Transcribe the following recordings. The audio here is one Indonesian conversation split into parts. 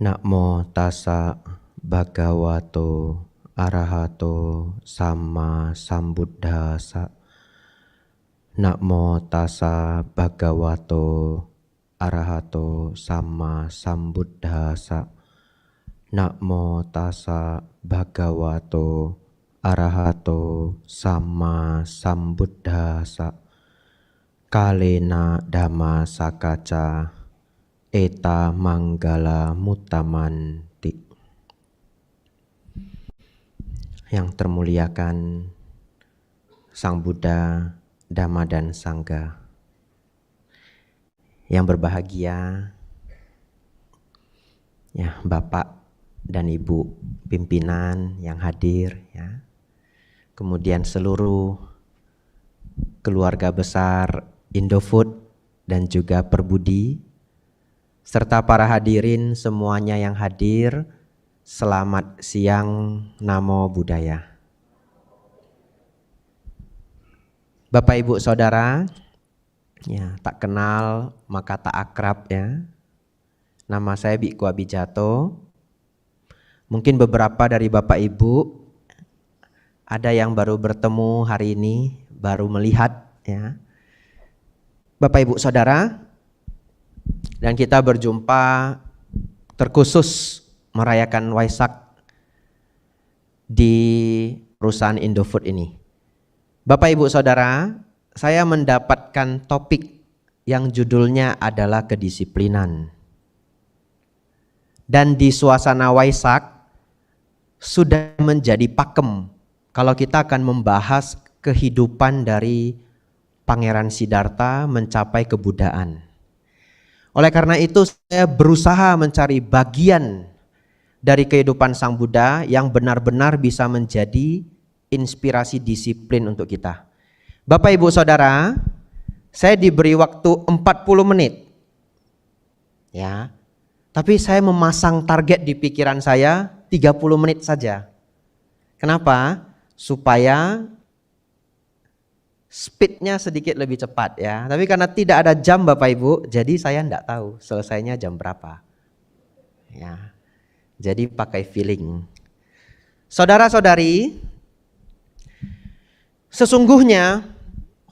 Namo tassa bhagavato arahato sama sambuddhassa. Namo tassa bhagavato arahato sama sambuddhassa. Namo tassa bhagavato arahato sama sambuddhassa. Kalena dhamma sakaca eta manggala mutamanti. Yang termuliakan Sang Buddha, Dhamma dan Sangha. Yang berbahagia ya Bapak dan Ibu pimpinan yang hadir ya. Kemudian seluruh keluarga besar Indofood dan juga Perbudi, serta para hadirin semuanya yang hadir, selamat siang, Namo Buddhaya. Bapak Ibu Saudara, ya tak kenal maka tak akrab ya. Nama saya Biku Abijato. Mungkin beberapa dari Bapak Ibu ada yang baru bertemu hari ini, baru melihat ya. Bapak Ibu Saudara, dan kita berjumpa terkhusus merayakan Waisak di perusahaan Indofood ini. Bapak Ibu Saudara, saya mendapatkan topik yang judulnya adalah kedisiplinan. Dan di suasana Waisak sudah menjadi pakem kalau kita akan membahas kehidupan dari Pangeran Siddhartha mencapai kebuddhaan. Oleh karena itu saya berusaha mencari bagian dari kehidupan Sang Buddha yang benar-benar bisa menjadi inspirasi disiplin untuk kita. Bapak Ibu Saudara, saya diberi waktu 40 menit. Ya. Tapi saya memasang target di pikiran saya 30 menit saja. Kenapa? Supaya speednya sedikit lebih cepat ya. Tapi karena tidak ada jam Bapak Ibu, jadi saya enggak tahu selesainya jam berapa. Ya. Jadi pakai feeling. Saudara-saudari, sesungguhnya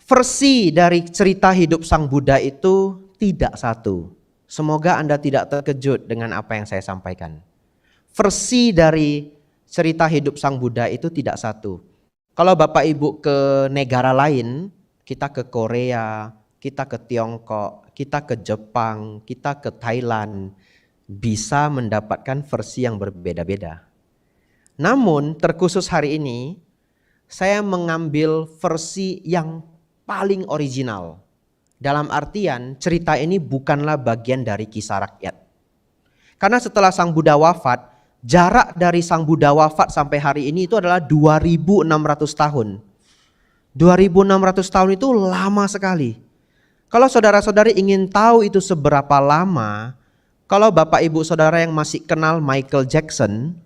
versi dari cerita hidup Sang Buddha itu tidak satu. Semoga Anda tidak terkejut dengan apa yang saya sampaikan. Versi dari cerita hidup Sang Buddha itu tidak satu. Kalau Bapak Ibu ke negara lain, kita ke Korea, kita ke Tiongkok, kita ke Jepang, kita ke Thailand, bisa mendapatkan versi yang berbeda-beda. Namun terkhusus hari ini, saya mengambil versi yang paling original. Dalam artian cerita ini bukanlah bagian dari kisah rakyat. Karena setelah Sang Buddha wafat, jarak dari Sang Buddha wafat sampai hari ini itu adalah 2600 tahun. 2600 tahun itu lama sekali. Kalau saudara-saudari ingin tahu itu seberapa lama, kalau Bapak Ibu Saudara yang masih kenal Michael Jackson,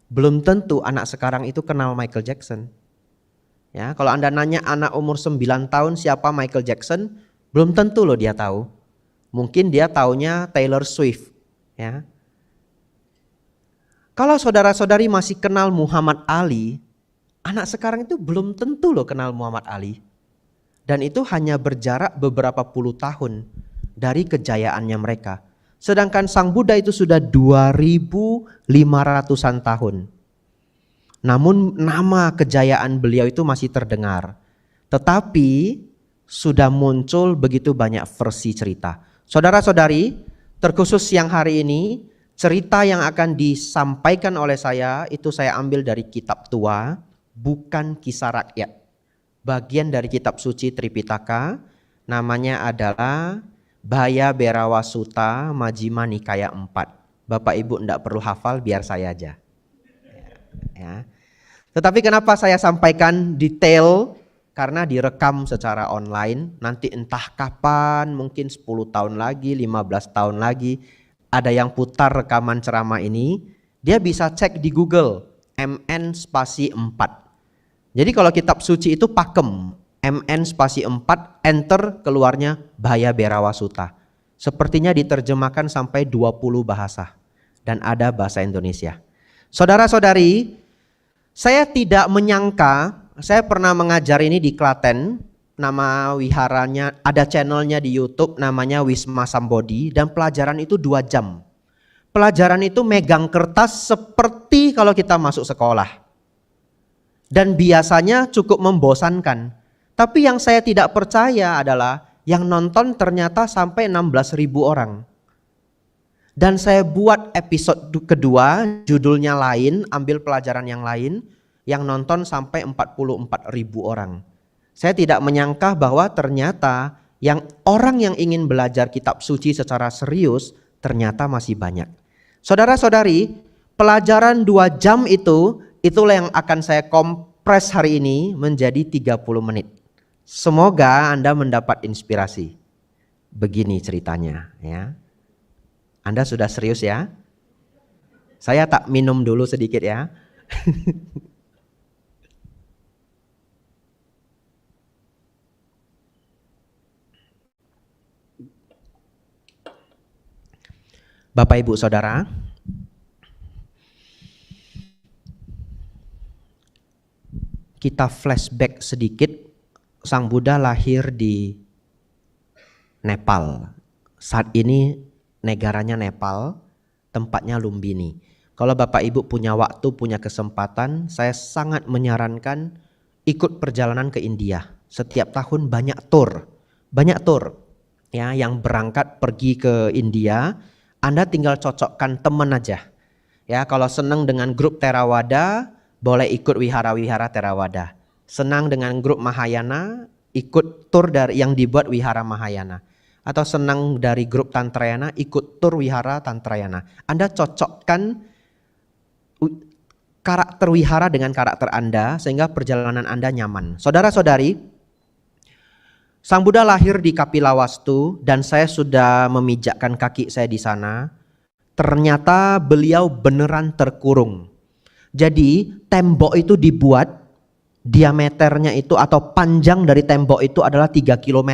belum tentu anak sekarang itu kenal Michael Jackson. Ya, kalau Anda nanya anak umur 9 tahun siapa Michael Jackson, belum tentu loh dia tahu. Mungkin dia taunya Taylor Swift, ya. Kalau saudara-saudari masih kenal Muhammad Ali, anak sekarang itu belum tentu loh kenal Muhammad Ali. Dan itu hanya berjarak beberapa puluh tahun dari kejayaannya mereka. Sedangkan Sang Buddha itu sudah 2500-an tahun. Namun nama kejayaan beliau itu masih terdengar. Tetapi sudah muncul begitu banyak versi cerita. Saudara-saudari, terkhusus siang hari ini, cerita yang akan disampaikan oleh saya itu saya ambil dari kitab tua, bukan kisah rakyat. Bagian dari kitab suci Tripitaka, namanya adalah Bhaya Berawa Sutta Majjhima Nikaya 4. Bapak Ibu enggak perlu hafal, biar saya aja. Ya. Tetapi kenapa saya sampaikan detail? Karena direkam secara online, nanti entah kapan, mungkin 10 tahun lagi, 15 tahun lagi, ada yang putar rekaman ceramah ini, dia bisa cek di Google, MN spasi 4. Jadi kalau kitab suci itu pakem, MN spasi 4, enter keluarnya Bhaya Berawa Sutta. Sepertinya diterjemahkan sampai 20 bahasa. dan ada bahasa Indonesia. Saudara-saudari, saya tidak menyangka, saya pernah mengajar ini di Klaten, nama wiharanya, ada channelnya di YouTube namanya Wisma Sambodi, dan pelajaran itu 2 jam. Pelajaran itu megang kertas seperti kalau kita masuk sekolah. Dan biasanya cukup membosankan. Tapi yang saya tidak percaya adalah yang nonton ternyata sampai 16.000 orang. Dan saya buat episode kedua, judulnya lain, ambil pelajaran yang lain, yang nonton sampai 44.000 orang. Saya tidak menyangka bahwa ternyata yang orang yang ingin belajar kitab suci secara serius ternyata masih banyak. Saudara-saudari, pelajaran 2 jam itulah yang akan saya kompres hari ini menjadi 30 menit. Semoga Anda mendapat inspirasi. Begini ceritanya ya. Anda sudah serius ya? Saya tak minum dulu sedikit ya. Bapak Ibu Saudara, kita flashback sedikit. Sang Buddha lahir di Nepal. Saat ini negaranya Nepal, tempatnya Lumbini. Kalau Bapak Ibu punya waktu, punya kesempatan, saya sangat menyarankan ikut perjalanan ke India. Setiap tahun banyak tour ya yang berangkat pergi ke India. Anda tinggal cocokkan teman aja. Ya, kalau senang dengan grup Theravada, boleh ikut wihara-wihara Theravada. Senang dengan grup Mahayana, ikut tur dari yang dibuat wihara Mahayana. Atau senang dari grup Tantrayana, ikut tur wihara Tantrayana. Anda cocokkan karakter wihara dengan karakter Anda sehingga perjalanan Anda nyaman. Saudara-saudari, Sang Buddha lahir di Kapilawastu dan saya sudah memijakkan kaki saya di sana. Ternyata beliau beneran terkurung. Jadi tembok itu dibuat, diameternya itu atau panjang dari tembok itu adalah 3 km.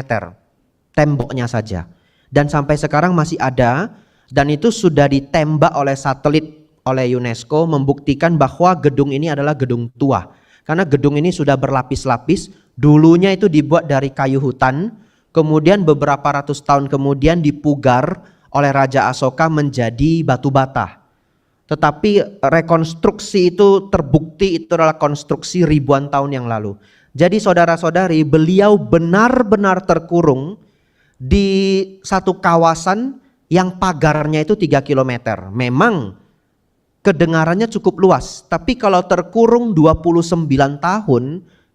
Temboknya saja. Dan sampai sekarang masih ada, dan itu sudah ditembak oleh satelit oleh UNESCO membuktikan bahwa gedung ini adalah gedung tua. Karena gedung ini sudah berlapis-lapis, dulunya itu dibuat dari kayu hutan, kemudian beberapa ratus tahun kemudian dipugar oleh Raja Asoka menjadi batu bata. Tetapi rekonstruksi itu terbukti itu adalah konstruksi ribuan tahun yang lalu. Jadi saudara-saudari, beliau benar-benar terkurung di satu kawasan yang pagarnya itu 3 km. Memang kedengarannya cukup luas, tapi kalau terkurung 29 tahun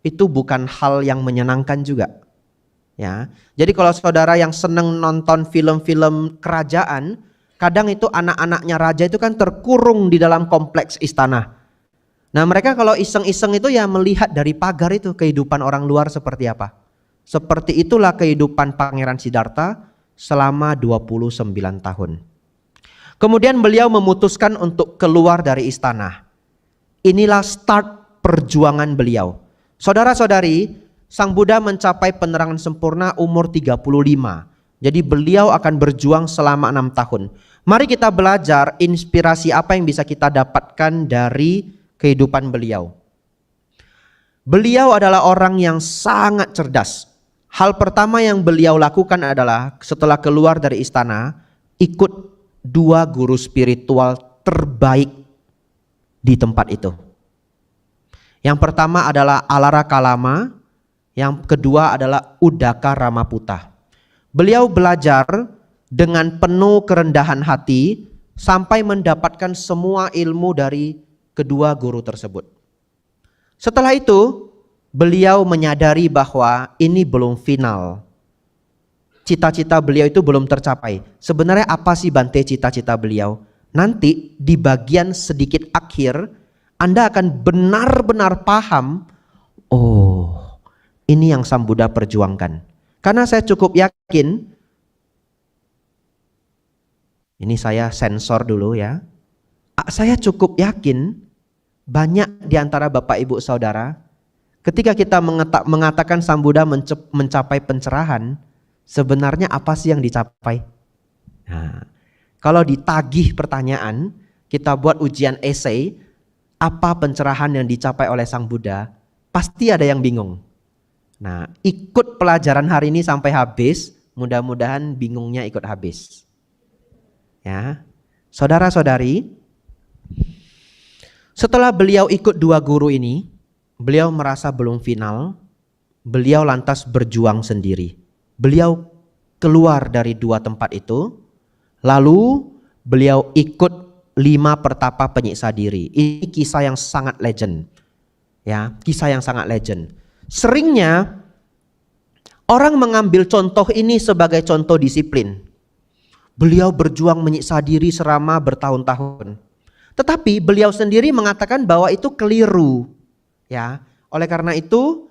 itu bukan hal yang menyenangkan juga. Ya. Jadi kalau saudara yang senang nonton film-film kerajaan, kadang itu anak-anaknya raja itu kan terkurung di dalam kompleks istana. Nah, mereka kalau iseng-iseng itu ya melihat dari pagar itu kehidupan orang luar seperti apa. Seperti itulah kehidupan Pangeran Siddhartha selama 29 tahun. Kemudian beliau memutuskan untuk keluar dari istana. Inilah start perjuangan beliau. Saudara-saudari, Sang Buddha mencapai penerangan sempurna umur 35. Jadi beliau akan berjuang selama 6 tahun. Mari kita belajar inspirasi apa yang bisa kita dapatkan dari kehidupan beliau. Beliau adalah orang yang sangat cerdas. Hal pertama yang beliau lakukan adalah setelah keluar dari istana, ikut 2 guru spiritual terbaik di tempat itu. Yang pertama adalah Alara Kalama, yang kedua adalah Udaka Ramaputa. Beliau belajar dengan penuh kerendahan hati sampai mendapatkan semua ilmu dari kedua guru tersebut. Setelah itu, beliau menyadari bahwa ini belum final. Cita-cita beliau itu belum tercapai. Sebenarnya apa sih Bante cita-cita beliau? Nanti di bagian sedikit akhir Anda akan benar-benar paham, oh ini yang Sang Buddha perjuangkan. Karena saya cukup yakin, ini saya sensor dulu ya. Saya cukup yakin banyak di antara Bapak Ibu Saudara, ketika kita mengatakan Sang Buddha mencapai pencerahan, sebenarnya apa sih yang dicapai? Nah, Kalau ditagih pertanyaan, kita buat ujian esai, apa pencerahan yang dicapai oleh Sang Buddha, pasti ada yang bingung. Nah, ikut pelajaran hari ini sampai habis, mudah-mudahan bingungnya ikut habis. Ya, saudara-saudari, setelah beliau ikut dua guru ini, beliau merasa belum final, beliau lantas berjuang sendiri. Beliau keluar dari dua tempat itu, lalu beliau ikut 5 pertapa penyiksa diri. Ini kisah yang sangat legend. Ya, kisah yang sangat legend. Seringnya orang mengambil contoh ini sebagai contoh disiplin. Beliau berjuang menyiksa diri selama bertahun-tahun. Tetapi beliau sendiri mengatakan bahwa itu keliru. Ya, oleh karena itu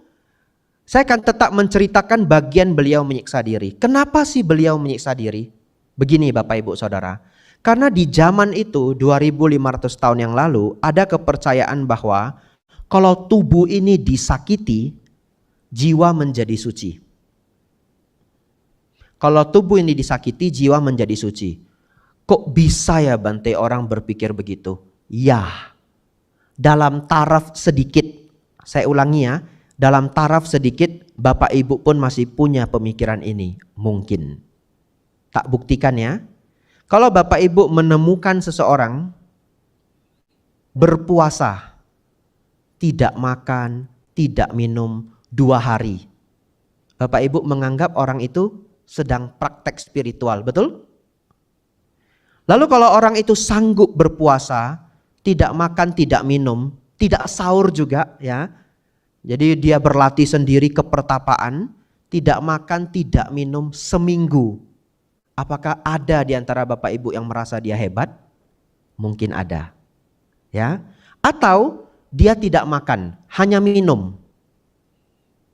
saya akan tetap menceritakan bagian beliau menyiksa diri. Kenapa sih beliau menyiksa diri? Begini Bapak Ibu Saudara. Karena di zaman itu 2500 tahun yang lalu ada kepercayaan bahwa kalau tubuh ini disakiti, jiwa menjadi suci. Kalau tubuh ini disakiti, jiwa menjadi suci. Kok bisa ya Bante orang berpikir begitu? Ya, dalam taraf sedikit, saya ulangi ya, dalam taraf sedikit Bapak Ibu pun masih punya pemikiran ini. Mungkin. Tak buktikan ya. Kalau Bapak Ibu menemukan seseorang berpuasa, tidak makan, tidak minum 2 hari. Bapak Ibu menganggap orang itu sedang praktek spiritual, betul? Lalu kalau orang itu sanggup berpuasa, tidak makan, tidak minum, tidak sahur juga ya. Jadi dia berlatih sendiri ke pertapaan, tidak makan, tidak minum seminggu. Apakah ada di antara Bapak Ibu yang merasa dia hebat? Mungkin ada. Ya. Atau dia tidak makan, hanya minum.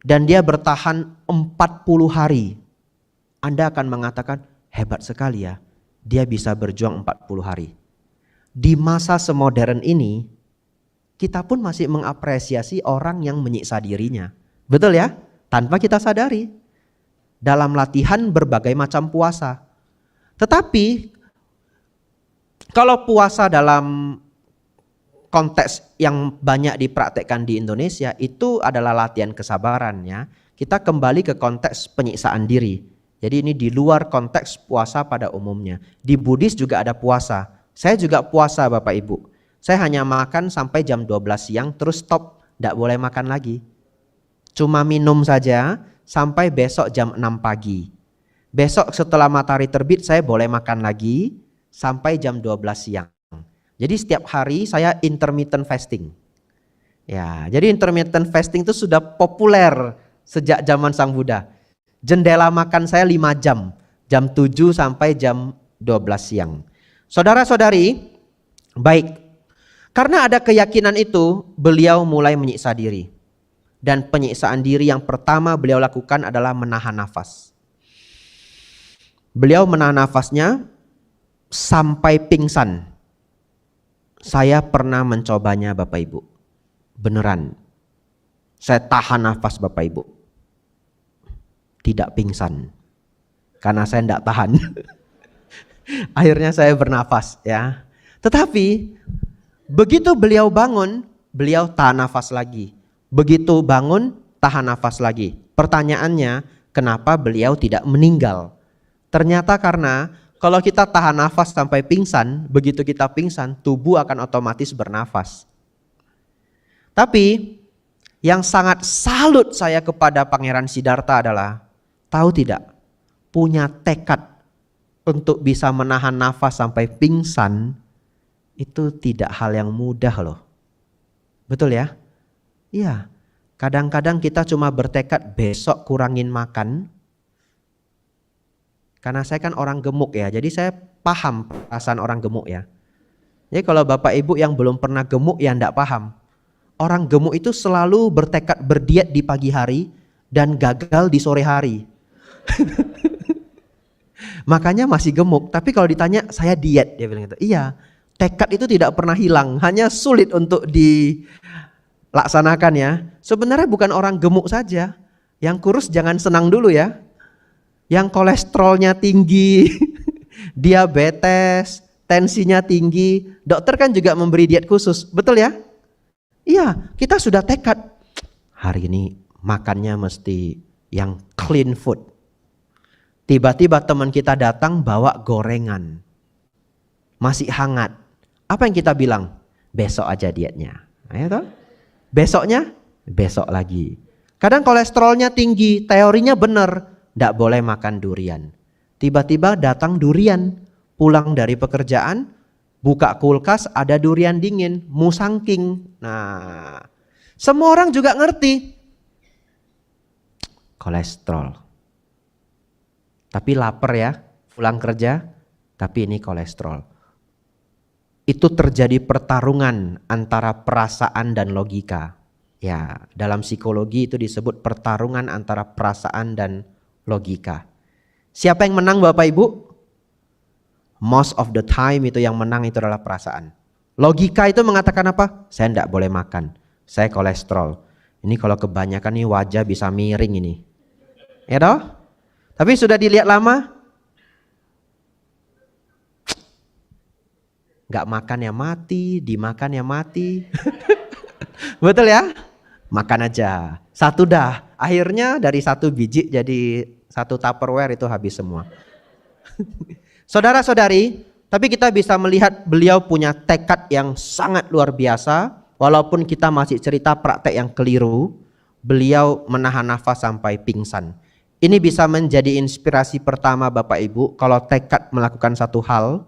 Dan dia bertahan 40 hari. Anda akan mengatakan, hebat sekali ya. Dia bisa berjuang 40 hari. Di masa semodern ini, kita pun masih mengapresiasi orang yang menyiksa dirinya. Betul ya? Tanpa kita sadari. Dalam latihan berbagai macam puasa. Tetapi, kalau puasa dalam konteks yang banyak dipraktekkan di Indonesia, itu adalah latihan kesabaran ya. Kita kembali ke konteks penyiksaan diri. Jadi ini di luar konteks puasa pada umumnya. Di Buddhis juga ada puasa. Saya juga puasa Bapak Ibu. Saya hanya makan sampai jam 12 siang terus stop. Tidak boleh makan lagi. Cuma minum saja sampai besok jam 6 pagi. Besok setelah matahari terbit saya boleh makan lagi sampai jam 12 siang. Jadi setiap hari saya intermittent fasting. Ya, jadi intermittent fasting itu sudah populer sejak zaman Sang Buddha. Jendela makan saya 5 jam. Jam 7 sampai jam 12 siang. Saudara-saudari, baik. Karena ada keyakinan itu, beliau mulai menyiksa diri. Dan penyiksaan diri yang pertama beliau lakukan adalah menahan nafas. Beliau menahan nafasnya sampai pingsan. Saya pernah mencobanya Bapak Ibu. Beneran. Saya tahan nafas Bapak Ibu. Tidak pingsan. Karena saya tidak tahan. Akhirnya saya bernafas ya. Tetapi begitu beliau bangun, beliau tahan nafas lagi. Begitu bangun, tahan nafas lagi. Pertanyaannya, kenapa beliau tidak meninggal? Ternyata karena kalau kita tahan nafas sampai pingsan, begitu kita pingsan, tubuh akan otomatis bernafas. Tapi yang sangat salut saya kepada Pangeran Siddhartha adalah, tahu tidak, punya tekad untuk bisa menahan nafas sampai pingsan, itu tidak hal yang mudah loh. Betul ya? Iya, kadang-kadang kita cuma bertekad besok kurangin makan. Karena saya kan orang gemuk ya, jadi saya paham perasaan orang gemuk ya. Jadi kalau Bapak Ibu yang belum pernah gemuk ya enggak paham. Orang gemuk itu selalu bertekad berdiet di pagi hari dan gagal di sore hari. Makanya masih gemuk, tapi kalau ditanya saya diet, dia bilang gitu. Iya, tekad itu tidak pernah hilang, hanya sulit untuk dilaksanakan ya. Sebenarnya bukan orang gemuk saja, yang kurus jangan senang dulu ya. Yang kolesterolnya tinggi, diabetes, tensinya tinggi, dokter kan juga memberi diet khusus, betul ya? Iya, kita sudah tekad, hari ini makannya mesti yang clean food. Tiba-tiba teman kita datang bawa gorengan, masih hangat. Apa yang kita bilang? Besok aja dietnya. Ayo toh? Besoknya, besok lagi. Kadang kolesterolnya tinggi, teorinya benar, tidak boleh makan durian. Tiba-tiba datang durian, pulang dari pekerjaan, buka kulkas ada durian dingin, musangking. Nah, semua orang juga ngerti. Kolesterol. Tapi lapar ya, pulang kerja, tapi ini kolesterol. Itu terjadi pertarungan antara perasaan dan logika. Ya, dalam psikologi itu disebut pertarungan antara perasaan dan logika. Siapa yang menang Bapak Ibu? Most of the time itu yang menang itu adalah perasaan. Logika itu mengatakan apa? Saya tidak boleh makan, saya kolesterol. Ini kalau kebanyakan nih wajah bisa miring ini. Ya toh? Tapi sudah dilihat lama, nggak makan ya mati, dimakan ya mati. Betul ya? Makan aja, satu dah. Akhirnya dari satu biji jadi satu Tupperware itu habis semua. Saudara-saudari, tapi kita bisa melihat beliau punya tekad yang sangat luar biasa. Walaupun kita masih cerita praktek yang keliru, beliau menahan nafas sampai pingsan. Ini bisa menjadi inspirasi pertama Bapak Ibu. Kalau tekad melakukan satu hal,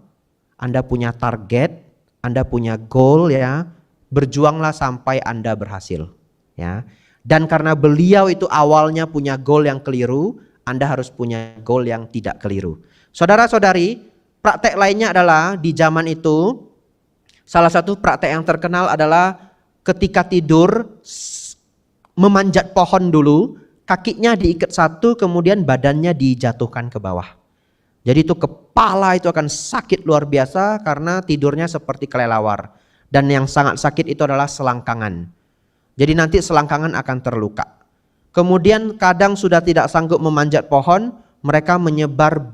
Anda punya target, Anda punya goal ya, berjuanglah sampai Anda berhasil. Ya. Dan karena beliau itu awalnya punya goal yang keliru, Anda harus punya goal yang tidak keliru. Saudara-saudari, praktek lainnya adalah di zaman itu, salah satu praktek yang terkenal adalah ketika tidur memanjat pohon dulu, kakinya diikat satu, kemudian badannya dijatuhkan ke bawah. Jadi itu kepala itu akan sakit luar biasa karena tidurnya seperti kelelawar. Dan yang sangat sakit itu adalah selangkangan. Jadi nanti selangkangan akan terluka. Kemudian kadang sudah tidak sanggup memanjat pohon, mereka menyebar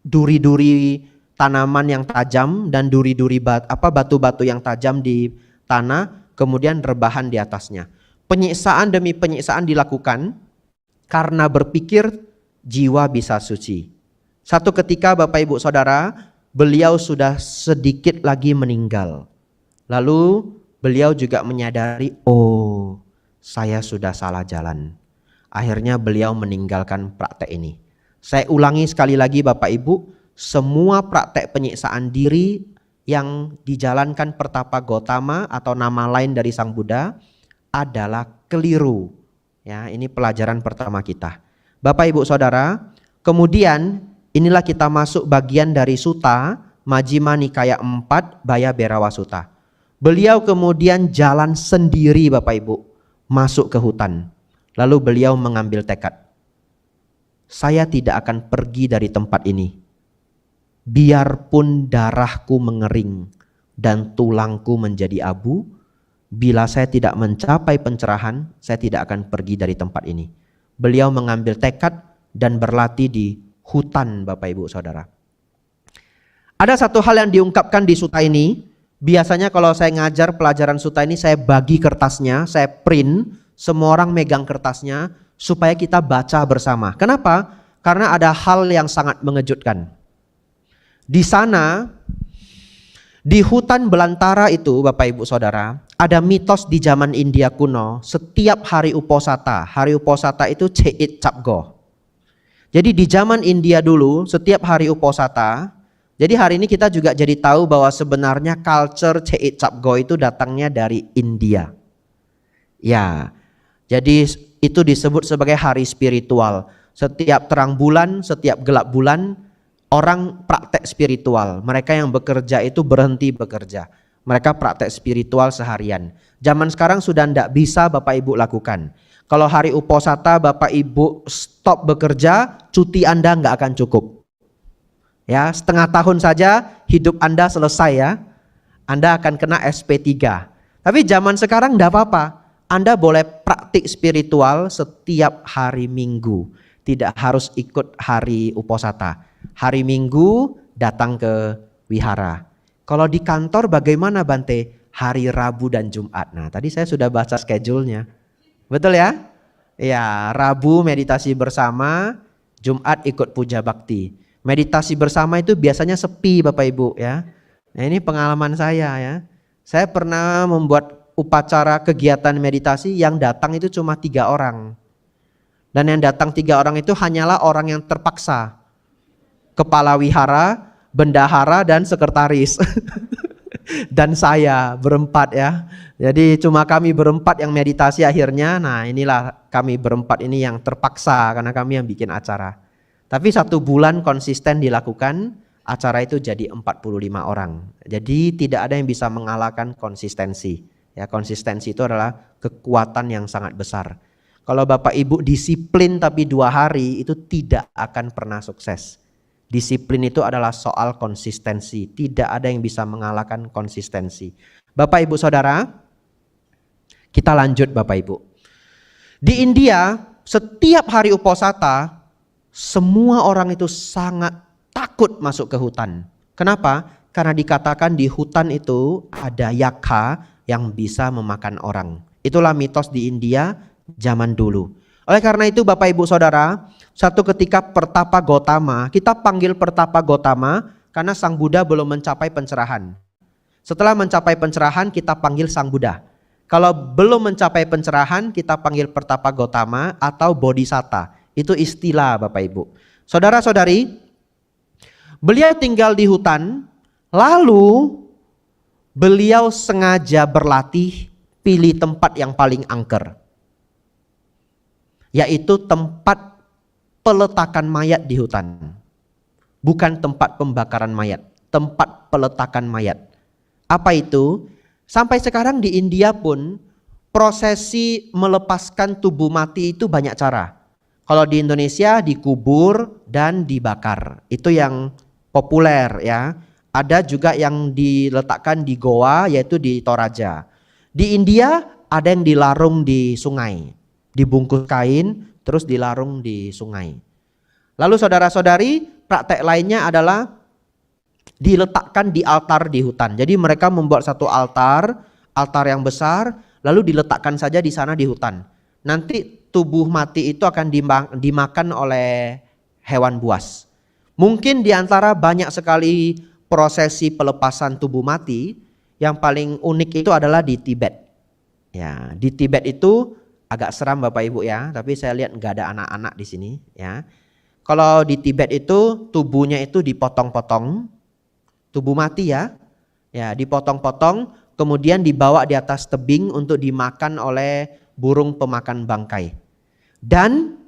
duri-duri tanaman yang tajam dan duri-duri batu-batu yang tajam di tanah, kemudian rebahan di atasnya. Penyiksaan demi penyiksaan dilakukan karena berpikir jiwa bisa suci. Satu ketika Bapak Ibu Saudara, beliau sudah sedikit lagi meninggal. Lalu beliau juga menyadari, oh saya sudah salah jalan. Akhirnya beliau meninggalkan praktek ini. Saya ulangi sekali lagi Bapak Ibu, semua praktek penyiksaan diri yang dijalankan Pertapa Gautama atau nama lain dari Sang Buddha adalah keliru. Ya, ini pelajaran pertama kita. Bapak Ibu Saudara, kemudian inilah kita masuk bagian dari Sutta Majjhima Nikaya 4 Baya Berawa Sutta. Beliau kemudian jalan sendiri Bapak Ibu, masuk ke hutan. Lalu beliau mengambil tekad. Saya tidak akan pergi dari tempat ini. Biarpun darahku mengering dan tulangku menjadi abu, bila saya tidak mencapai pencerahan, saya tidak akan pergi dari tempat ini. Beliau mengambil tekad dan berlatih di hutan Bapak Ibu Saudara. Ada satu hal yang diungkapkan di sutta ini. Biasanya kalau saya ngajar pelajaran sutta ini, saya bagi kertasnya, saya print, semua orang megang kertasnya supaya kita baca bersama. Kenapa? Karena ada hal yang sangat mengejutkan. Di sana, di hutan belantara itu Bapak Ibu Saudara, ada mitos di zaman India kuno, setiap hari Uposatha itu Cheit Capgo. Jadi di zaman India dulu, setiap hari Uposatha, jadi hari ini kita juga jadi tahu bahwa sebenarnya culture Cheit Capgo itu datangnya dari India. Ya, jadi itu disebut sebagai hari spiritual. Setiap terang bulan, setiap gelap bulan, orang praktek spiritual. Mereka yang bekerja itu berhenti bekerja. Mereka praktek spiritual seharian. Zaman sekarang sudah tidak bisa Bapak Ibu lakukan. Kalau hari Uposatha Bapak Ibu stop bekerja, cuti Anda nggak akan cukup. Ya, setengah tahun saja hidup Anda selesai ya. Anda akan kena SP3. Tapi zaman sekarang tidak apa-apa. Anda boleh praktik spiritual setiap hari Minggu. Tidak harus ikut hari Uposatha. Hari Minggu datang ke wihara. Kalau di kantor bagaimana Bante? Hari Rabu dan Jumat. Nah, tadi saya sudah baca schedule-nya. Betul ya? Ya, Rabu meditasi bersama, Jumat ikut puja bakti. Meditasi bersama itu biasanya sepi Bapak Ibu ya. Nah, ini pengalaman saya ya. Saya pernah membuat upacara kegiatan meditasi yang datang itu cuma 3 orang. Dan yang datang 3 orang itu hanyalah orang yang terpaksa. Kepala wihara, bendahara, dan sekretaris. Dan saya berempat ya. Jadi cuma kami berempat yang meditasi akhirnya. Nah inilah kami berempat ini yang terpaksa karena kami yang bikin acara. Tapi 1 bulan konsisten dilakukan, acara itu jadi 45 orang. Jadi tidak ada yang bisa mengalahkan konsistensi. Ya, konsistensi itu adalah kekuatan yang sangat besar. Kalau Bapak Ibu disiplin tapi 2 hari itu tidak akan pernah sukses. Disiplin itu adalah soal konsistensi. Tidak ada yang bisa mengalahkan konsistensi. Bapak Ibu Saudara, kita lanjut Bapak Ibu. Di India, setiap hari Uposatha, semua orang itu sangat takut masuk ke hutan. Kenapa? Karena dikatakan di hutan itu ada yakha yang bisa memakan orang. Itulah mitos di India zaman dulu. Oleh karena itu Bapak Ibu Saudara, satu ketika Pertapa Gotama, kita panggil Pertapa Gotama karena Sang Buddha belum mencapai pencerahan. Setelah mencapai pencerahan kita panggil Sang Buddha. Kalau belum mencapai pencerahan kita panggil Pertapa Gotama atau Bodhisatta. Itu istilah Bapak Ibu. Saudara-saudari, beliau tinggal di hutan, lalu beliau sengaja berlatih pilih tempat yang paling angker. Yaitu tempat peletakan mayat di hutan. Bukan tempat pembakaran mayat, tempat peletakan mayat. Apa itu? Sampai sekarang di India pun prosesi melepaskan tubuh mati itu banyak cara. Kalau di Indonesia dikubur dan dibakar. Itu yang populer ya. Ada juga yang diletakkan di goa yaitu di Toraja. Di India ada yang dilarung di sungai. Dibungkus kain terus dilarung di sungai. Lalu saudara-saudari, praktek lainnya adalah diletakkan di altar di hutan. Jadi mereka membuat satu altar yang besar, lalu diletakkan saja di sana di hutan. Nanti tubuh mati itu akan dimakan oleh hewan buas. Mungkin di antara banyak sekali prosesi pelepasan tubuh mati, yang paling unik itu adalah di Tibet. Ya, di Tibet itu agak seram Bapak Ibu ya, tapi saya lihat nggak ada anak-anak di sini ya. Kalau di Tibet itu tubuhnya itu dipotong-potong, tubuh mati ya, dipotong-potong, kemudian dibawa di atas tebing untuk dimakan oleh burung pemakan bangkai. Dan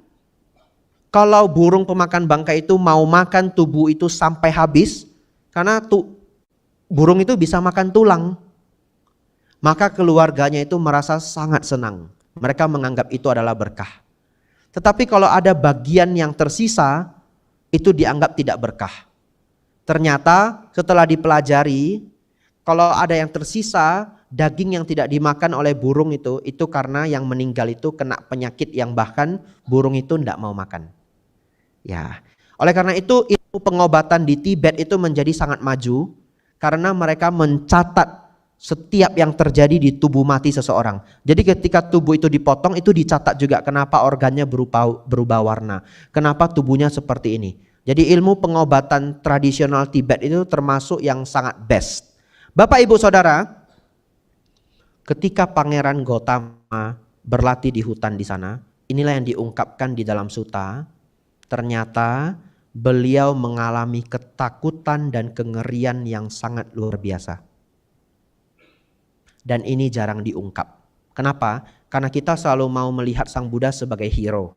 kalau burung pemakan bangkai itu mau makan tubuh itu sampai habis, karena burung itu bisa makan tulang, maka keluarganya itu merasa sangat senang. Mereka menganggap itu adalah berkah. Tetapi kalau ada bagian yang tersisa, itu dianggap tidak berkah. Ternyata setelah dipelajari, kalau ada yang tersisa, daging yang tidak dimakan oleh burung itu karena yang meninggal itu kena penyakit yang bahkan burung itu tidak mau makan. Ya, oleh karena itu ilmu pengobatan di Tibet itu menjadi sangat maju karena mereka mencatat setiap yang terjadi di tubuh mati seseorang. Jadi ketika tubuh itu dipotong itu dicatat juga kenapa organnya berubah warna, kenapa tubuhnya seperti ini. Jadi ilmu pengobatan tradisional Tibet itu termasuk yang sangat best. Bapak Ibu Saudara, ketika Pangeran Gotama berlatih di hutan di sana, inilah yang diungkapkan di dalam sutta. Ternyata beliau mengalami ketakutan dan kengerian yang sangat luar biasa. Dan ini jarang diungkap. Kenapa? Karena kita selalu mau melihat Sang Buddha sebagai hero.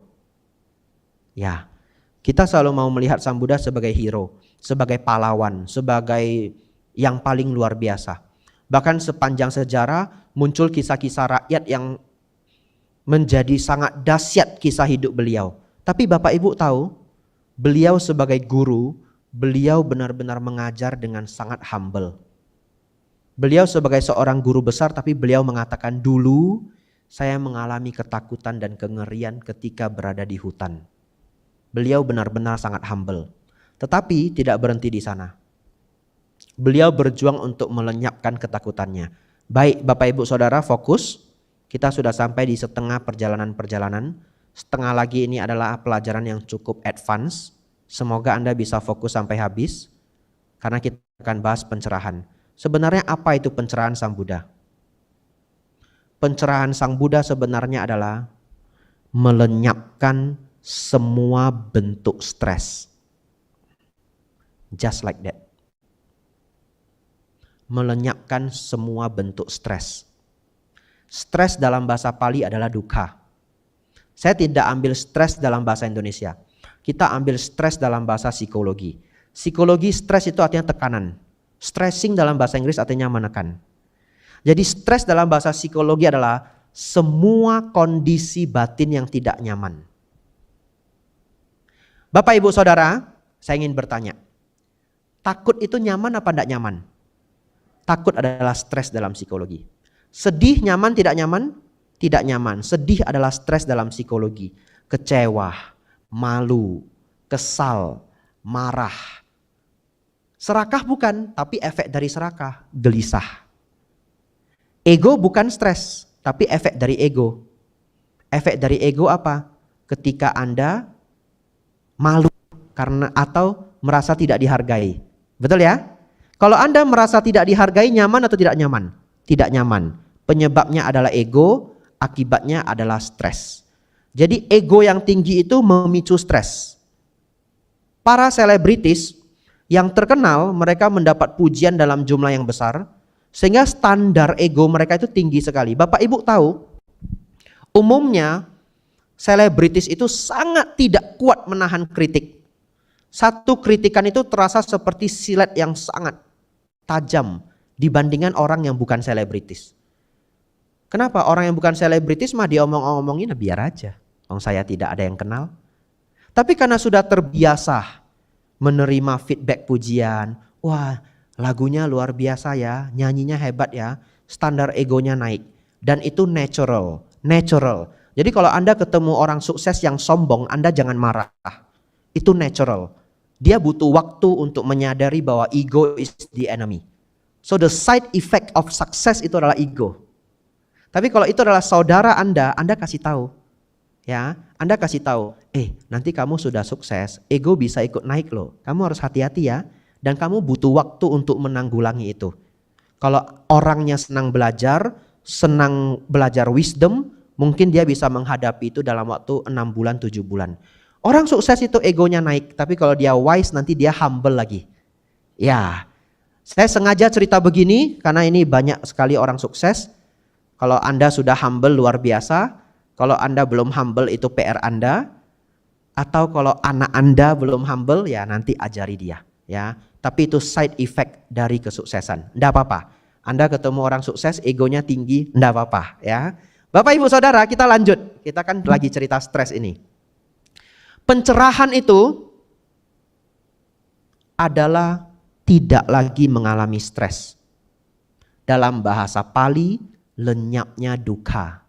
Ya, kita selalu mau melihat Sang Buddha sebagai hero, sebagai pahlawan, sebagai yang paling luar biasa. Bahkan sepanjang sejarah muncul kisah-kisah rakyat yang menjadi sangat dahsyat kisah hidup beliau. Tapi Bapak Ibu tahu, beliau sebagai guru, beliau benar-benar mengajar dengan sangat humble. Beliau sebagai seorang guru besar tapi beliau mengatakan dulu saya mengalami ketakutan dan kengerian ketika berada di hutan. Beliau benar-benar sangat humble. Tetapi tidak berhenti di sana. Beliau berjuang untuk melenyapkan ketakutannya. Baik Bapak Ibu Saudara, fokus. Kita sudah sampai di setengah perjalanan. Setengah lagi ini adalah pelajaran yang cukup advance. Semoga Anda bisa fokus sampai habis. Karena kita akan bahas pencerahan. Sebenarnya apa itu pencerahan Sang Buddha? Pencerahan Sang Buddha sebenarnya adalah melenyapkan semua bentuk stres. Just like that. Melenyapkan semua bentuk stres. Stres dalam bahasa Pali adalah dukkha. Saya tidak ambil stres dalam bahasa Indonesia. Kita ambil stres dalam bahasa psikologi. Psikologi stres itu artinya tekanan. Stressing dalam bahasa Inggris artinya menekan. Jadi stres dalam bahasa psikologi adalah semua kondisi batin yang tidak nyaman. Bapak Ibu Saudara, saya ingin bertanya. Takut itu nyaman apa tidak nyaman? Takut adalah stres dalam psikologi. Sedih nyaman tidak nyaman? Tidak nyaman. Sedih adalah stres dalam psikologi. Kecewa, malu, kesal, marah. Serakah bukan, tapi efek dari serakah, gelisah. Ego bukan stres, tapi efek dari ego. Efek dari ego apa? Ketika Anda malu karena atau merasa tidak dihargai. Betul ya? Kalau Anda merasa tidak dihargai, nyaman atau tidak nyaman? Tidak nyaman. Penyebabnya adalah ego, akibatnya adalah stres. Jadi ego yang tinggi itu memicu stres. Para selebritis yang terkenal, mereka mendapat pujian dalam jumlah yang besar, sehingga standar ego mereka itu tinggi sekali. Bapak Ibu tahu, umumnya selebritis itu sangat tidak kuat menahan kritik. Satu kritikan itu terasa seperti silet yang sangat tajam dibandingkan orang yang bukan selebritis. Kenapa? Orang yang bukan selebritis mah diomong-omongin biar aja. Saya tidak ada yang kenal. Tapi karena sudah terbiasa menerima feedback pujian, wah lagunya luar biasa ya, nyanyinya hebat ya, standar egonya naik. Dan itu natural. Jadi kalau Anda ketemu orang sukses yang sombong, Anda jangan marah. Itu natural. Dia butuh waktu untuk menyadari bahwa ego is the enemy. So the side effect of success itu adalah ego. Tapi kalau itu adalah saudara Anda kasih tahu. Ya, Anda kasih tahu, nanti kamu sudah sukses, ego bisa ikut naik loh. Kamu harus hati-hati ya. Dan kamu butuh waktu untuk menanggulangi itu. Kalau orangnya senang belajar wisdom, mungkin dia bisa menghadapi itu dalam waktu 6 bulan, 7 bulan. Orang sukses itu egonya naik, tapi kalau dia wise nanti dia humble lagi. Ya, saya sengaja cerita begini karena ini banyak sekali orang sukses. Kalau Anda sudah humble luar biasa, kalau Anda belum humble itu PR Anda. Atau kalau anak Anda belum humble ya nanti ajari dia. Ya, tapi itu side effect dari kesuksesan. Enggak apa-apa. Anda ketemu orang sukses egonya tinggi, enggak apa-apa ya. Bapak Ibu Saudara, kita lanjut. Kita kan lagi cerita stres ini. Pencerahan itu adalah tidak lagi mengalami stres. Dalam bahasa Pali, lenyapnya dukkha.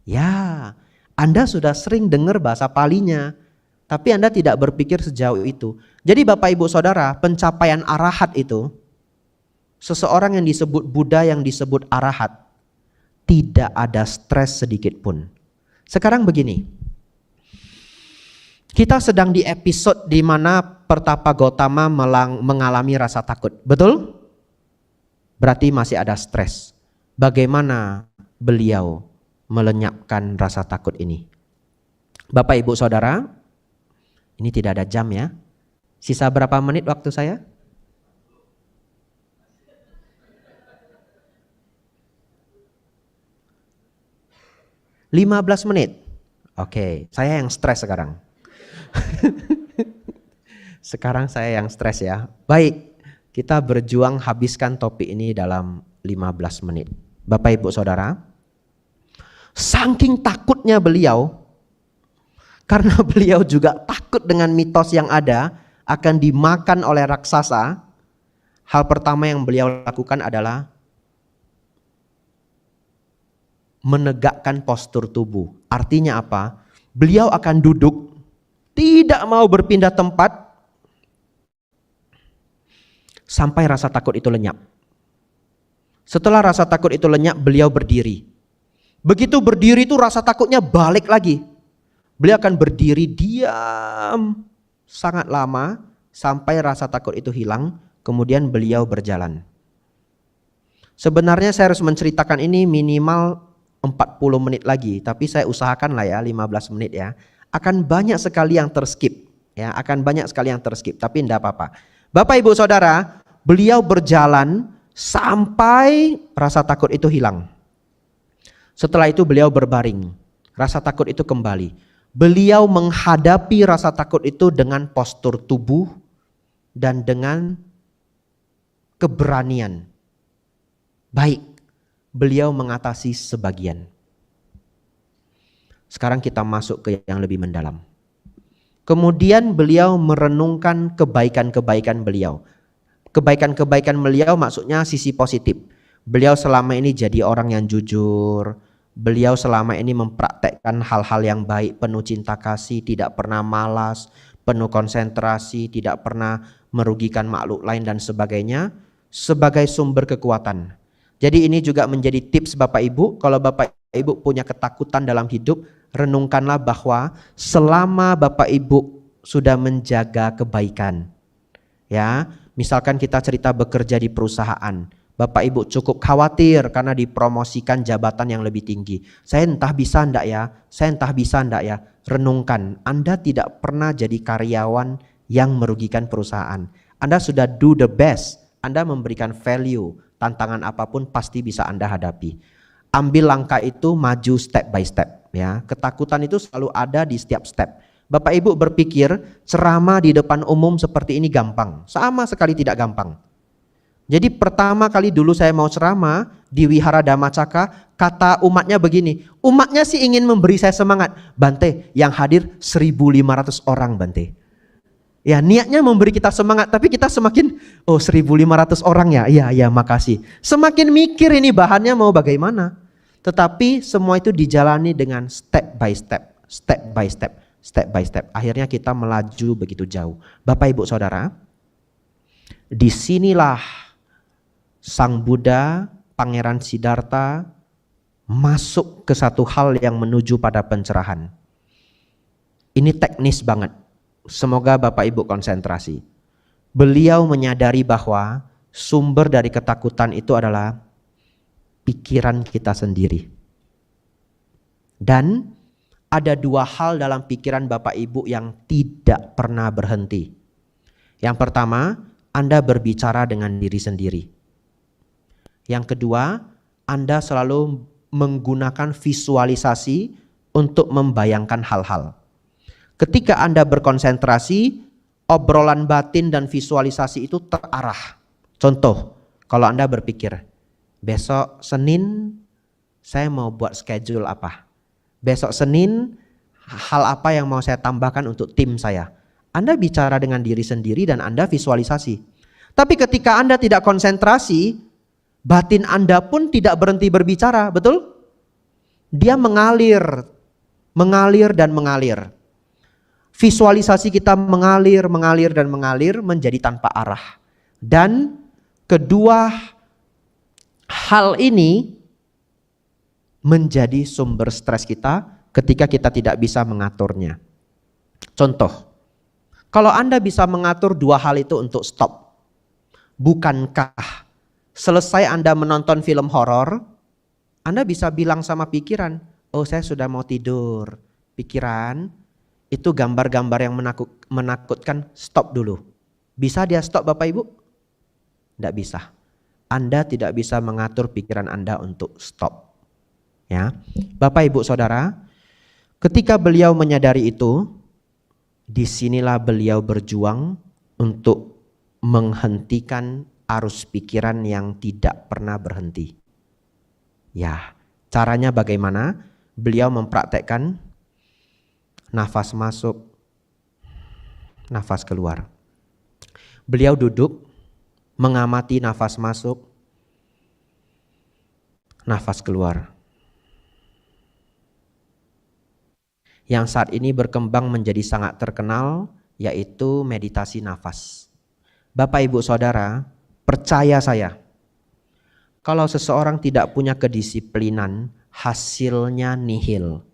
Ya, Anda sudah sering dengar bahasa Palinya, tapi Anda tidak berpikir sejauh itu. Jadi Bapak Ibu Saudara, pencapaian arahat itu, seseorang yang disebut Buddha, yang disebut arahat, tidak ada stres sedikit pun. Sekarang begini. Kita sedang di episode di mana Pertapa Gautama mengalami rasa takut. Betul? Berarti masih ada stres. Bagaimana beliau melenyapkan rasa takut ini? Bapak Ibu Saudara, ini tidak ada jam ya. Sisa berapa menit waktu saya? (15 menit). Oke, saya yang stres sekarang. Sekarang saya yang stres ya. Baik, kita berjuang habiskan topik ini dalam 15 menit. Bapak Ibu Saudara, saking takutnya beliau, karena beliau juga takut dengan mitos yang ada akan dimakan oleh raksasa, hal pertama yang beliau lakukan adalah menegakkan postur tubuh. Artinya apa? Beliau akan duduk, tidak mau berpindah tempat, sampai rasa takut itu lenyap. Setelah rasa takut itu lenyap, beliau berdiri. Begitu berdiri itu rasa takutnya balik lagi. Beliau akan berdiri diam sangat lama sampai rasa takut itu hilang, kemudian beliau berjalan. Sebenarnya saya harus menceritakan ini minimal 40 menit lagi, tapi saya usahakan lah ya 15 menit ya. Akan banyak sekali yang terskip, ya, akan banyak sekali yang terskip, tapi tidak apa-apa. Bapak Ibu Saudara, beliau berjalan sampai rasa takut itu hilang. Setelah itu beliau berbaring, rasa takut itu kembali. Beliau menghadapi rasa takut itu dengan postur tubuh dan dengan keberanian. Baik, beliau mengatasi sebagian. Sekarang kita masuk ke yang lebih mendalam. Kemudian beliau merenungkan kebaikan-kebaikan beliau. Kebaikan-kebaikan beliau maksudnya sisi positif. Beliau selama ini jadi orang yang jujur. Beliau selama ini mempraktekkan hal-hal yang baik, penuh cinta kasih, tidak pernah malas, penuh konsentrasi, tidak pernah merugikan makhluk lain dan sebagainya, sebagai sumber kekuatan. Jadi ini juga menjadi tips Bapak Ibu, kalau Bapak Ibu punya ketakutan dalam hidup, renungkanlah bahwa selama Bapak Ibu sudah menjaga kebaikan. Ya, misalkan kita cerita bekerja di perusahaan, Bapak Ibu cukup khawatir karena dipromosikan jabatan yang lebih tinggi. Saya entah bisa enggak ya, saya entah bisa enggak ya. Renungkan, Anda tidak pernah jadi karyawan yang merugikan perusahaan. Anda sudah do the best, Anda memberikan value, tantangan apapun pasti bisa Anda hadapi. Ambil langkah itu, maju step by step. Ya, ketakutan itu selalu ada di setiap step. Bapak Ibu berpikir ceramah di depan umum seperti ini gampang. Sama sekali tidak gampang. Jadi pertama kali dulu saya mau ceramah di Wihara Dhammacaka, kata umatnya begini. Umatnya sih ingin memberi saya semangat. Bante, yang hadir 1.500 orang Bante. Ya, niatnya memberi kita semangat, tapi kita semakin, oh 1.500 orang ya, iya makasih. Semakin mikir ini bahannya mau bagaimana. Tetapi semua itu dijalani dengan step by step, step by step, step by step. Akhirnya kita melaju begitu jauh. Bapak Ibu Saudara, disinilah Sang Buddha, Pangeran Siddhartha masuk ke satu hal yang menuju pada pencerahan. Ini teknis banget. Semoga Bapak Ibu konsentrasi. Beliau menyadari bahwa sumber dari ketakutan itu adalah pikiran kita sendiri. Dan ada dua hal dalam pikiran Bapak Ibu yang tidak pernah berhenti. Yang pertama, Anda berbicara dengan diri sendiri. Yang kedua, Anda selalu menggunakan visualisasi untuk membayangkan hal-hal. Ketika Anda berkonsentrasi, obrolan batin dan visualisasi itu terarah. Contoh, kalau Anda berpikir, besok Senin saya mau buat schedule apa? Besok Senin hal apa yang mau saya tambahkan untuk tim saya? Anda bicara dengan diri sendiri dan Anda visualisasi. Tapi ketika Anda tidak konsentrasi, batin Anda pun tidak berhenti berbicara, betul? Dia mengalir dan mengalir. Visualisasi kita mengalir dan mengalir menjadi tanpa arah. Dan kedua hal ini menjadi sumber stres kita ketika kita tidak bisa mengaturnya. Contoh, kalau Anda bisa mengatur dua hal itu untuk stop, bukankah selesai Anda menonton film horor, Anda bisa bilang sama pikiran, oh saya sudah mau tidur. Pikiran, itu gambar-gambar yang menakutkan, stop dulu. Bisa dia stop Bapak Ibu? Tidak bisa. Anda tidak bisa mengatur pikiran Anda untuk stop. Ya, Bapak Ibu Saudara, ketika beliau menyadari itu, disinilah beliau berjuang untuk menghentikan arus pikiran yang tidak pernah berhenti. Ya, caranya bagaimana? Beliau mempraktekkan nafas masuk, nafas keluar. Beliau duduk, mengamati nafas masuk, nafas keluar. Yang saat ini berkembang menjadi sangat terkenal, yaitu meditasi nafas. Bapak Ibu Saudara, Percaya saya, kalau seseorang tidak punya kedisiplinan, hasilnya nihil.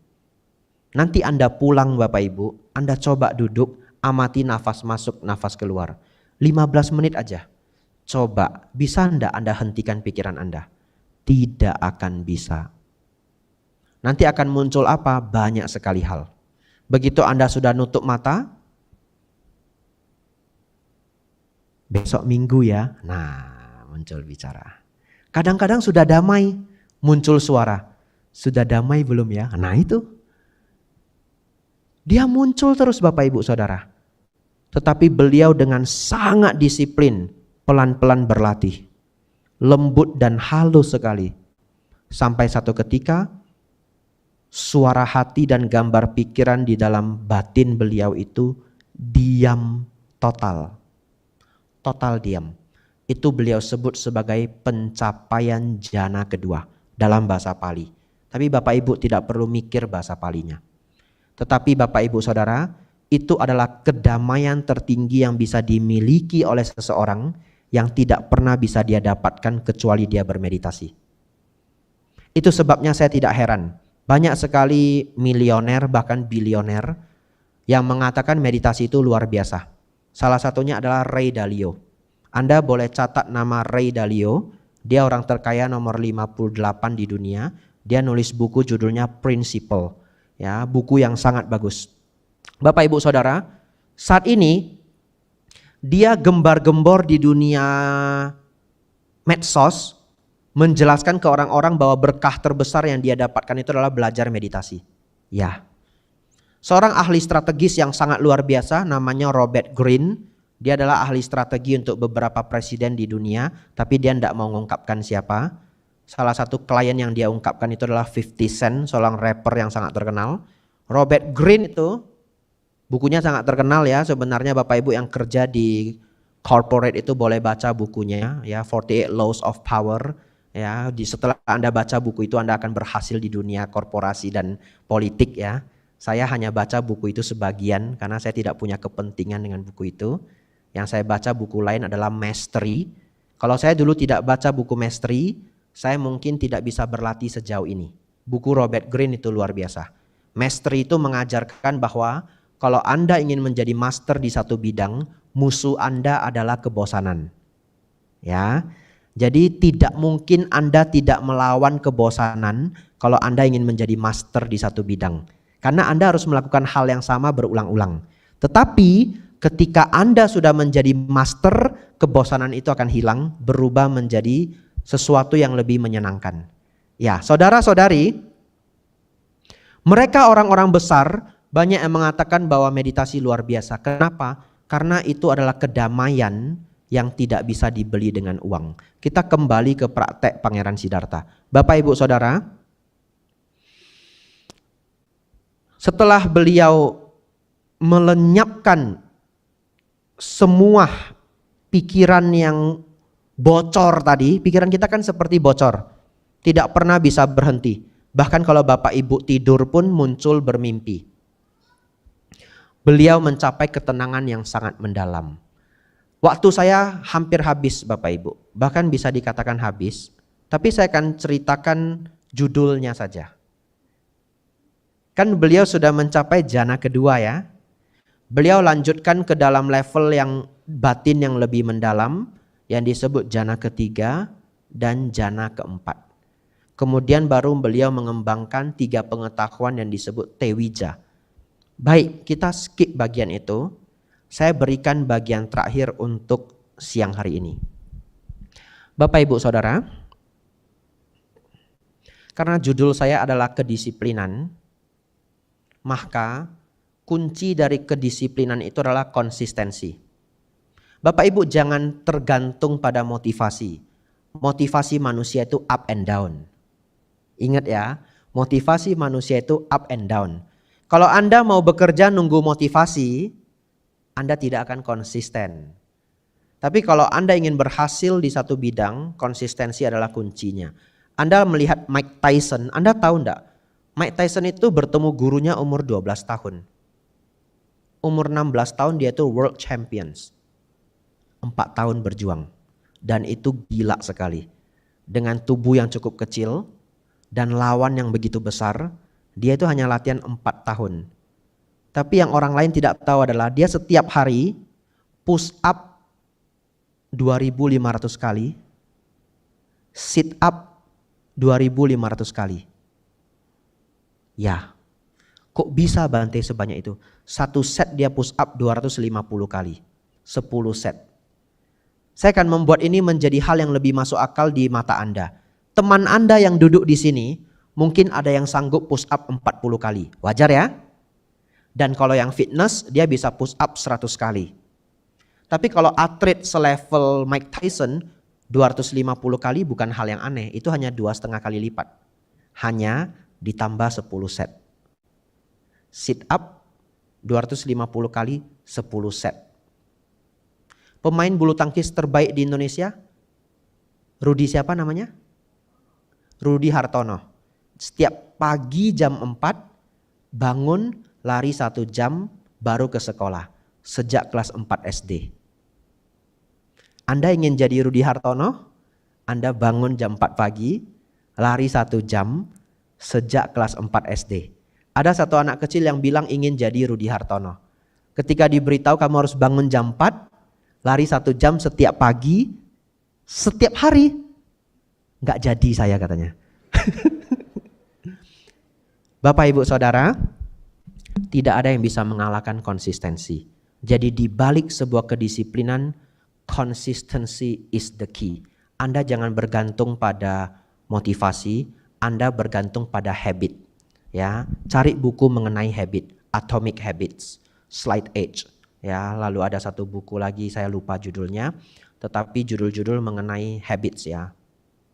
Nanti Anda pulang Bapak Ibu, Anda coba duduk, amati nafas masuk, nafas keluar. 15 menit aja. Coba, bisa enggak Anda hentikan pikiran Anda? Tidak akan bisa. Nanti akan muncul apa? Banyak sekali hal. Begitu Anda sudah nutup mata, besok minggu ya, nah muncul bicara. Kadang-kadang sudah damai, muncul suara. Sudah damai belum ya? Nah itu. Dia muncul terus Bapak Ibu Saudara. Tetapi beliau dengan sangat disiplin, pelan-pelan berlatih. Lembut dan halus sekali. Sampai satu ketika, suara hati dan gambar pikiran di dalam batin beliau itu diam total. Total diam. Itu beliau sebut sebagai pencapaian jana kedua dalam bahasa Pali. Tapi Bapak Ibu tidak perlu mikir bahasa Palinya. Tetapi Bapak Ibu Saudara, itu adalah kedamaian tertinggi yang bisa dimiliki oleh seseorang yang tidak pernah bisa dia dapatkan kecuali dia bermeditasi. Itu sebabnya saya tidak heran. Banyak sekali milioner bahkan bilioner yang mengatakan meditasi itu luar biasa. Salah satunya adalah Ray Dalio. Anda boleh catat nama Ray Dalio. Dia orang terkaya nomor 58 di dunia. Dia nulis buku judulnya Principle. Ya, buku yang sangat bagus. Bapak Ibu Saudara, saat ini dia gembar-gembor di dunia medsos menjelaskan ke orang-orang bahwa berkah terbesar yang dia dapatkan itu adalah belajar meditasi. Ya. Seorang ahli strategis yang sangat luar biasa namanya Robert Greene. Dia adalah ahli strategi untuk beberapa presiden di dunia, tapi dia tidak mau mengungkapkan siapa. Salah satu klien yang dia ungkapkan itu adalah 50 Cent, seorang rapper yang sangat terkenal. Robert Greene itu bukunya sangat terkenal ya. Sebenarnya Bapak Ibu yang kerja di corporate itu boleh baca bukunya ya, 48 Laws of Power. Ya, setelah Anda baca buku itu Anda akan berhasil di dunia korporasi dan politik ya. Saya hanya baca buku itu sebagian karena saya tidak punya kepentingan dengan buku itu. Yang saya baca buku lain adalah Mastery. Kalau saya dulu tidak baca buku Mastery, saya mungkin tidak bisa berlatih sejauh ini. Buku Robert Greene itu luar biasa. Mastery itu mengajarkan bahwa kalau Anda ingin menjadi master di satu bidang, musuh Anda adalah kebosanan. Ya. Jadi tidak mungkin Anda tidak melawan kebosanan kalau Anda ingin menjadi master di satu bidang. Karena Anda harus melakukan hal yang sama berulang-ulang. Tetapi ketika Anda sudah menjadi master, kebosanan itu akan hilang, berubah menjadi sesuatu yang lebih menyenangkan. Ya, saudara-saudari, mereka orang-orang besar banyak yang mengatakan bahwa meditasi luar biasa. Kenapa? Karena itu adalah kedamaian yang tidak bisa dibeli dengan uang. Kita kembali ke praktek Pangeran Siddhartha. Bapak Ibu Saudara, setelah beliau melenyapkan semua pikiran yang bocor tadi, pikiran kita kan seperti bocor, tidak pernah bisa berhenti. Bahkan kalau Bapak Ibu tidur pun muncul bermimpi. Beliau mencapai ketenangan yang sangat mendalam. Waktu saya hampir habis Bapak Ibu, bahkan bisa dikatakan habis, tapi saya akan ceritakan judulnya saja. Kan beliau sudah mencapai jana kedua ya. Beliau lanjutkan ke dalam level yang batin yang lebih mendalam, yang disebut jana ketiga dan jana keempat. Kemudian baru beliau mengembangkan 3 pengetahuan yang disebut tewija. Baik, kita skip bagian itu. Saya berikan bagian terakhir untuk siang hari ini. Bapak Ibu Saudara, karena judul saya adalah kedisiplinan, maka kunci dari kedisiplinan itu adalah konsistensi. Bapak Ibu jangan tergantung pada motivasi. Motivasi manusia itu up and down. Ingat ya, motivasi manusia itu up and down. Kalau Anda mau bekerja nunggu motivasi, Anda tidak akan konsisten. Tapi kalau Anda ingin berhasil di satu bidang, konsistensi adalah kuncinya. Anda melihat Mike Tyson, Anda tahu enggak? Mike Tyson itu bertemu gurunya umur 12 tahun. Umur 16 tahun dia itu world champions. 4 tahun berjuang. dan itu gila sekali. Dengan tubuh yang cukup kecil dan lawan yang begitu besar, dia itu hanya latihan 4 tahun. Tapi yang orang lain tidak tahu adalah dia setiap hari push up 2.500 kali, sit up 2.500 kali. Ya, kok bisa Bante sebanyak itu? Satu set dia push up 250 kali, 10 set. Saya akan membuat ini menjadi hal yang lebih masuk akal di mata Anda. Teman Anda yang duduk di sini, mungkin ada yang sanggup push up 40 kali. Wajar ya? Dan kalau yang fitness, dia bisa push up 100 kali. Tapi kalau atlet selevel Mike Tyson, 250 kali bukan hal yang aneh. Itu hanya 2,5 kali lipat. Hanya ditambah 10 set. Sit up 250 kali 10 set. Pemain bulu tangkis terbaik di Indonesia, Rudi siapa namanya? Rudi Hartono. Setiap pagi jam 4 bangun lari 1 jam baru ke sekolah. Sejak kelas 4 SD. Anda ingin jadi Rudi Hartono? Anda bangun jam 4 pagi, lari 1 jam sejak kelas 4 SD. Ada satu anak kecil yang bilang ingin jadi Rudi Hartono. Ketika diberitahu kamu harus bangun jam 4, lari 1 jam setiap pagi, setiap hari. Nggak jadi saya katanya. Bapak Ibu Saudara, tidak ada yang bisa mengalahkan konsistensi. Jadi di balik sebuah kedisiplinan, consistency is the key. Anda jangan bergantung pada motivasi, Anda bergantung pada habit. Ya, cari buku mengenai habit, Atomic Habits, Slight Edge. Ya, lalu ada satu buku lagi saya lupa judulnya, tetapi judul-judul mengenai habits ya.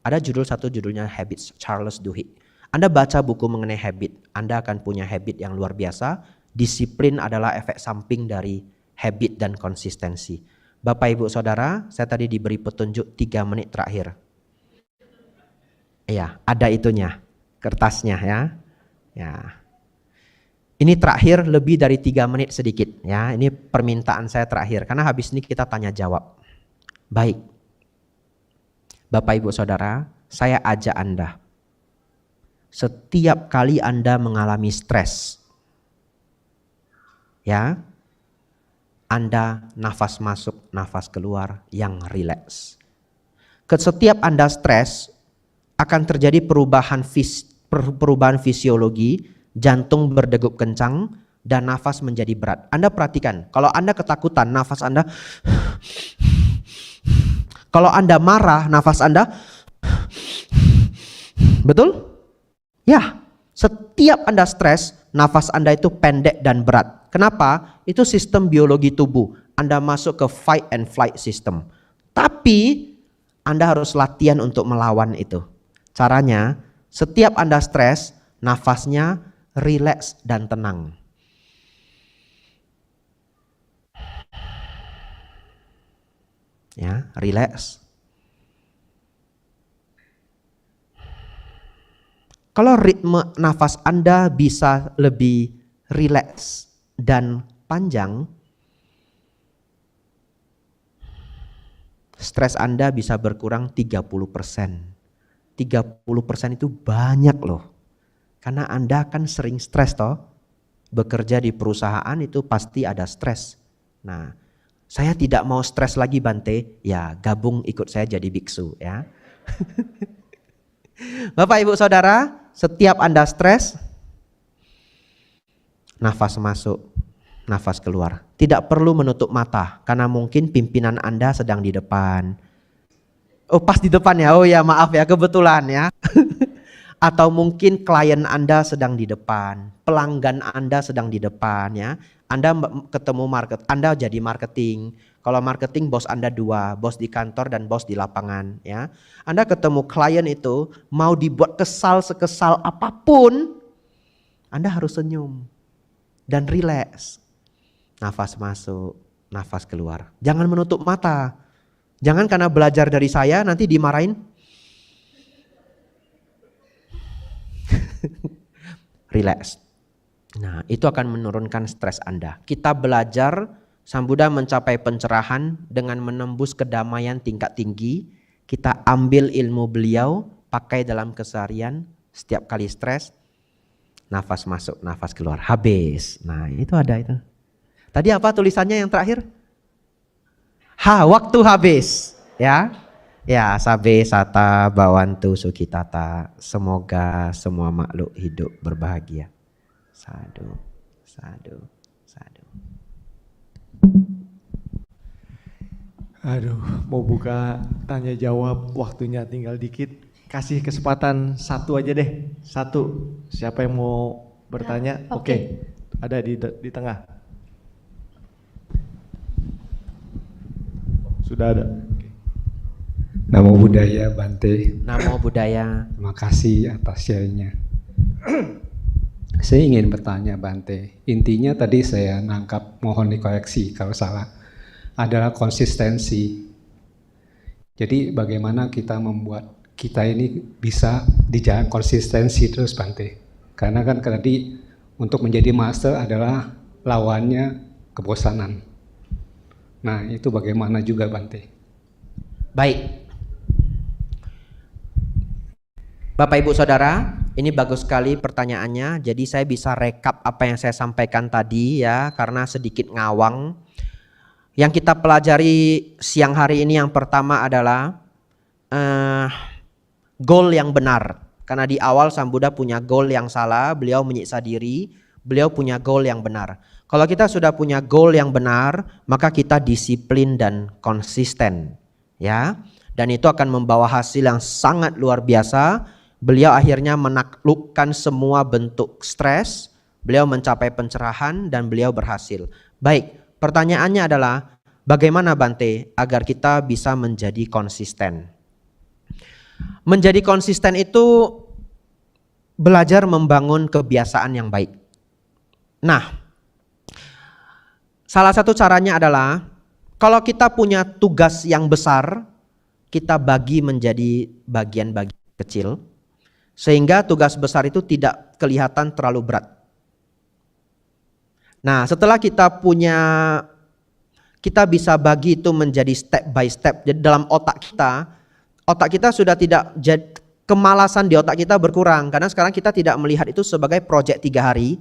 Ada satu judulnya Habits, Charles Duhigg. Anda baca buku mengenai habit, Anda akan punya habit yang luar biasa. Disiplin adalah efek samping dari habit dan konsistensi. Bapak Ibu Saudara, saya tadi diberi petunjuk 3 menit terakhir. Iya, ada itunya, kertasnya ya. Ya. Ini terakhir lebih dari 3 menit sedikit ya. Ini permintaan saya terakhir karena habis ini kita tanya jawab. Baik. Bapak Ibu Saudara, saya ajak Anda. Setiap kali Anda mengalami stres, ya, Anda nafas masuk, nafas keluar yang rileks. Setiap Anda stres akan terjadi perubahan fisiologi, jantung berdegup kencang dan nafas menjadi berat. Anda perhatikan, kalau Anda ketakutan, nafas Anda, kalau Anda marah, nafas Anda, betul? Ya, setiap Anda stres, nafas Anda itu pendek dan berat. Kenapa? Itu sistem biologi tubuh. Anda masuk ke fight and flight system. Tapi Anda harus latihan untuk melawan itu. Caranya, setiap Anda stres, nafasnya rileks dan tenang. Ya, rileks. Kalau ritme nafas Anda bisa lebih rileks dan panjang, stres Anda bisa berkurang 30%. 30% itu banyak loh. Karena Anda kan sering stres toh. Bekerja di perusahaan itu pasti ada stres. Nah, saya tidak mau stres lagi Bante, ya gabung ikut saya jadi biksu ya. Bapak Ibu Saudara, setiap Anda stres, nafas masuk, nafas keluar. Tidak perlu menutup mata, karena mungkin pimpinan Anda sedang di depan. Oh pas di depan ya, oh ya maaf ya kebetulan ya. Atau mungkin klien Anda sedang di depan, pelanggan Anda sedang di depan ya. Anda ketemu Anda jadi marketing. Kalau marketing bos Anda 2, bos di kantor dan bos di lapangan ya. Anda ketemu klien itu mau dibuat kesal sekesal apapun, Anda harus senyum dan rileks. Nafas masuk, nafas keluar. Jangan menutup mata. Jangan karena belajar dari saya nanti dimarahin. Rileks. Nah, itu akan menurunkan stres Anda. Kita belajar Sang Buddha mencapai pencerahan dengan menembus kedamaian tingkat tinggi. Kita ambil ilmu beliau, pakai dalam keseharian. Setiap kali stres, nafas masuk, nafas keluar, habis. Nah itu ada itu. Tadi apa tulisannya yang terakhir? Waktu habis. Ya, ya, sabe sata bawantu sukitata. Semoga semua makhluk hidup berbahagia. Sadu, sadu, sadu. Aduh, mau buka tanya jawab, waktunya tinggal dikit. Kasih kesempatan satu aja deh, satu. Siapa yang mau bertanya? Oke. Ada di tengah. Sudah ada. Namo Buddhaya Bante. Namo Buddhaya. Terima kasih atas sharingnya. Saya ingin bertanya Bante. Intinya tadi saya nangkap, mohon dikoreksi kalau salah, adalah konsistensi. Jadi bagaimana kita membuat kita ini bisa di jalan konsistensi terus Bante. Karena kan tadi untuk menjadi master adalah lawannya kebosanan. Nah itu bagaimana juga Bante? Baik. Bapak Ibu Saudara, ini bagus sekali pertanyaannya. Jadi saya bisa rekap apa yang saya sampaikan tadi ya, karena sedikit ngawang. Yang kita pelajari siang hari ini yang pertama adalah goal yang benar. Karena di awal Sang Buddha punya goal yang salah, beliau menyiksa diri, beliau punya goal yang benar. Kalau kita sudah punya goal yang benar, maka kita disiplin dan konsisten. Ya, dan itu akan membawa hasil yang sangat luar biasa. Beliau akhirnya menaklukkan semua bentuk stres, beliau mencapai pencerahan dan beliau berhasil. Baik, pertanyaannya adalah bagaimana Bante agar kita bisa menjadi konsisten? Menjadi konsisten itu belajar membangun kebiasaan yang baik. Nah, salah satu caranya adalah kalau kita punya tugas yang besar, kita bagi menjadi bagian-bagian kecil. Sehingga tugas besar itu tidak kelihatan terlalu berat. Nah setelah kita bisa bagi itu menjadi step by step. Jadi dalam otak kita sudah tidak, kemalasan di otak kita berkurang. Karena sekarang kita tidak melihat itu sebagai proyek 3 hari.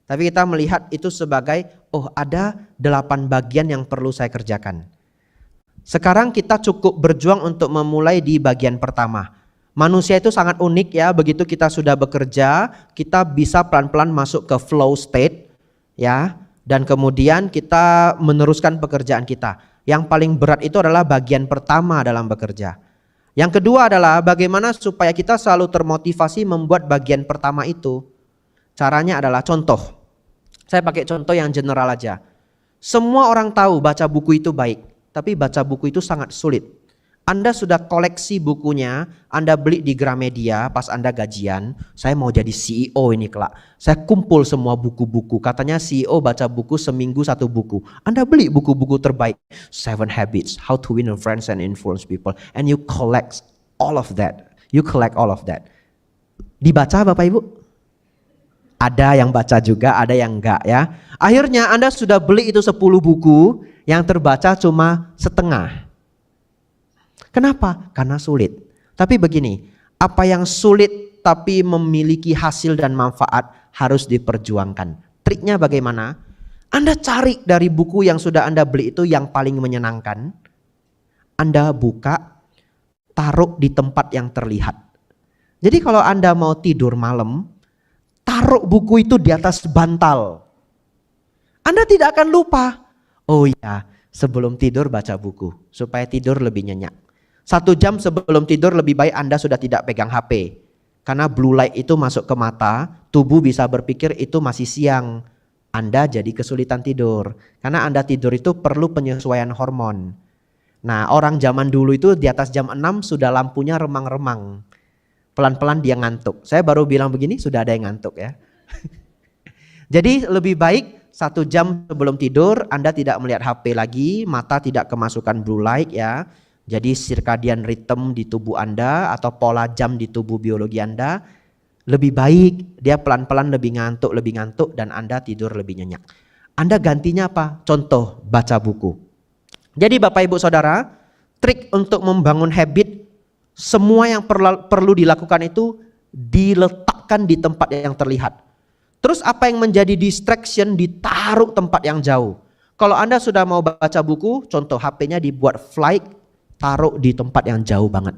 Tapi kita melihat itu sebagai, oh ada 8 bagian yang perlu saya kerjakan. Sekarang kita cukup berjuang untuk memulai di bagian pertama. Manusia itu sangat unik ya, begitu kita sudah bekerja, kita bisa pelan-pelan masuk ke flow state ya, dan kemudian kita meneruskan pekerjaan kita. Yang paling berat itu adalah bagian pertama dalam bekerja. Yang kedua adalah bagaimana supaya kita selalu termotivasi membuat bagian pertama itu. Caranya adalah contoh. Saya pakai contoh yang general aja. Semua orang tahu baca buku itu baik, tapi baca buku itu sangat sulit. Anda sudah koleksi bukunya, Anda beli di Gramedia pas Anda gajian, saya mau jadi CEO ini kelak. Saya kumpul semua buku-buku, katanya CEO baca buku seminggu 1 buku. Anda beli buku-buku terbaik, 7 Habits, How to Win Friends and Influence People, and you collect all of that. You collect all of that. Dibaca Bapak Ibu? Ada yang baca juga, ada yang enggak ya. Akhirnya Anda sudah beli itu 10 buku, yang terbaca cuma setengah. Kenapa? Karena sulit. Tapi begini, apa yang sulit tapi memiliki hasil dan manfaat harus diperjuangkan. Triknya bagaimana? Anda cari dari buku yang sudah Anda beli itu yang paling menyenangkan. Anda buka, taruh di tempat yang terlihat. Jadi kalau Anda mau tidur malam, taruh buku itu di atas bantal. Anda tidak akan lupa. Oh iya, sebelum tidur baca buku supaya tidur lebih nyenyak. 1 jam sebelum tidur lebih baik Anda sudah tidak pegang HP. Karena blue light itu masuk ke mata, tubuh bisa berpikir itu masih siang. Anda jadi kesulitan tidur. Karena Anda tidur itu perlu penyesuaian hormon. Nah orang zaman dulu itu di atas jam 6 sudah lampunya remang-remang. Pelan-pelan dia ngantuk. Saya baru bilang begini sudah ada yang ngantuk ya. Jadi lebih baik 1 jam sebelum tidur Anda tidak melihat HP lagi, mata tidak kemasukan blue light ya. Jadi circadian rhythm di tubuh Anda atau pola jam di tubuh biologi Anda lebih baik, dia pelan-pelan lebih ngantuk dan Anda tidur lebih nyenyak. Anda gantinya apa? Contoh, baca buku. Jadi Bapak Ibu Saudara, trik untuk membangun habit, semua yang perlu dilakukan itu diletakkan di tempat yang terlihat. Terus apa yang menjadi distraction ditaruh tempat yang jauh. Kalau Anda sudah mau baca buku, contoh HP-nya dibuat flight, taruh di tempat yang jauh banget.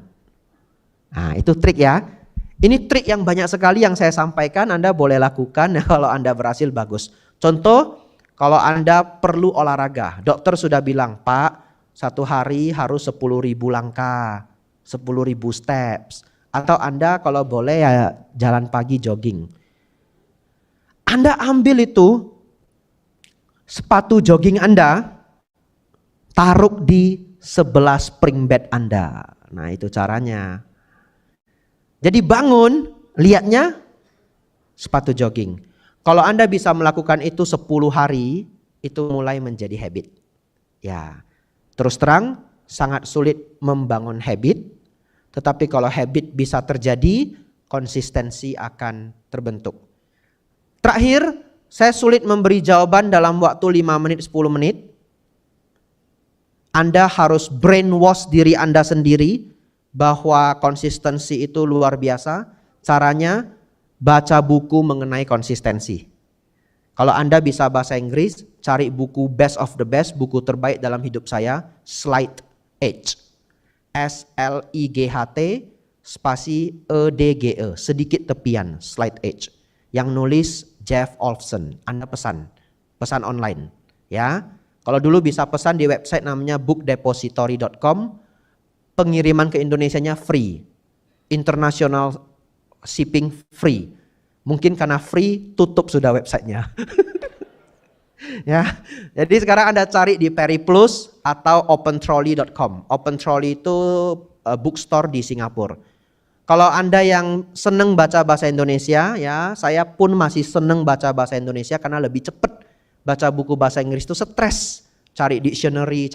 Nah itu trik ya. Ini trik yang banyak sekali yang saya sampaikan, Anda boleh lakukan ya, kalau Anda berhasil bagus. Contoh, kalau Anda perlu olahraga, dokter sudah bilang, Pak, satu hari harus 10.000 langkah, 10.000 steps. Atau Anda kalau boleh ya jalan pagi jogging. Anda ambil itu, sepatu jogging Anda, taruh di sebelah spring bed Anda. Nah itu caranya. Jadi bangun, lihatnya sepatu jogging. Kalau Anda bisa melakukan itu 10 hari, itu mulai menjadi habit. Ya, terus terang sangat sulit membangun habit, tetapi kalau habit bisa terjadi, konsistensi akan terbentuk. Terakhir, saya sulit memberi jawaban dalam waktu 5 menit, 10 menit. Anda harus brainwash diri Anda sendiri bahwa konsistensi itu luar biasa. Caranya baca buku mengenai konsistensi. Kalau Anda bisa bahasa Inggris, cari buku Best of the Best, buku terbaik dalam hidup saya, Slight Edge. SLIGHT spasi EDGE, sedikit tepian, Slight Edge. Yang nulis Jeff Olson. Anda pesan online ya. Kalau dulu bisa pesan di website namanya bookdepository.com. Pengiriman ke Indonesianya free. International shipping free. Mungkin karena free tutup sudah websitenya. Ya. Jadi sekarang Anda cari di Periplus atau opentrolley.com. Opentrolley itu bookstore di Singapura. Kalau Anda yang seneng baca bahasa Indonesia, ya saya pun masih seneng baca bahasa Indonesia karena lebih cepat. Baca buku bahasa Inggris itu stres. Cari dictionary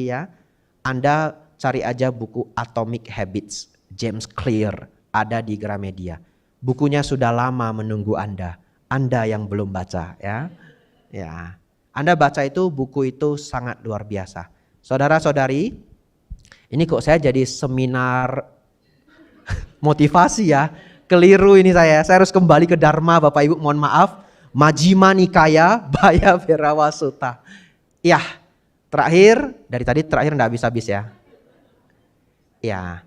ya. Anda cari aja buku Atomic Habits, James Clear, ada di Gramedia. Bukunya sudah lama menunggu Anda. Anda yang belum baca ya. Ya. Anda baca itu, buku itu sangat luar biasa. Saudara-saudari, ini kok saya jadi seminar motivasi ya. Keliru ini saya harus kembali ke Dharma Bapak Ibu, mohon maaf. Majjhima Nikaya Baya Bhairawa Sutta. Ya, terakhir, dari tadi terakhir enggak habis-habis ya. Ya.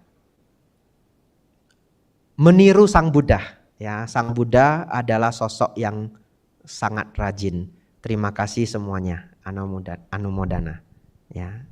Meniru Sang Buddha. Ya, Sang Buddha adalah sosok yang sangat rajin. Terima kasih semuanya. Anumodana. Ya.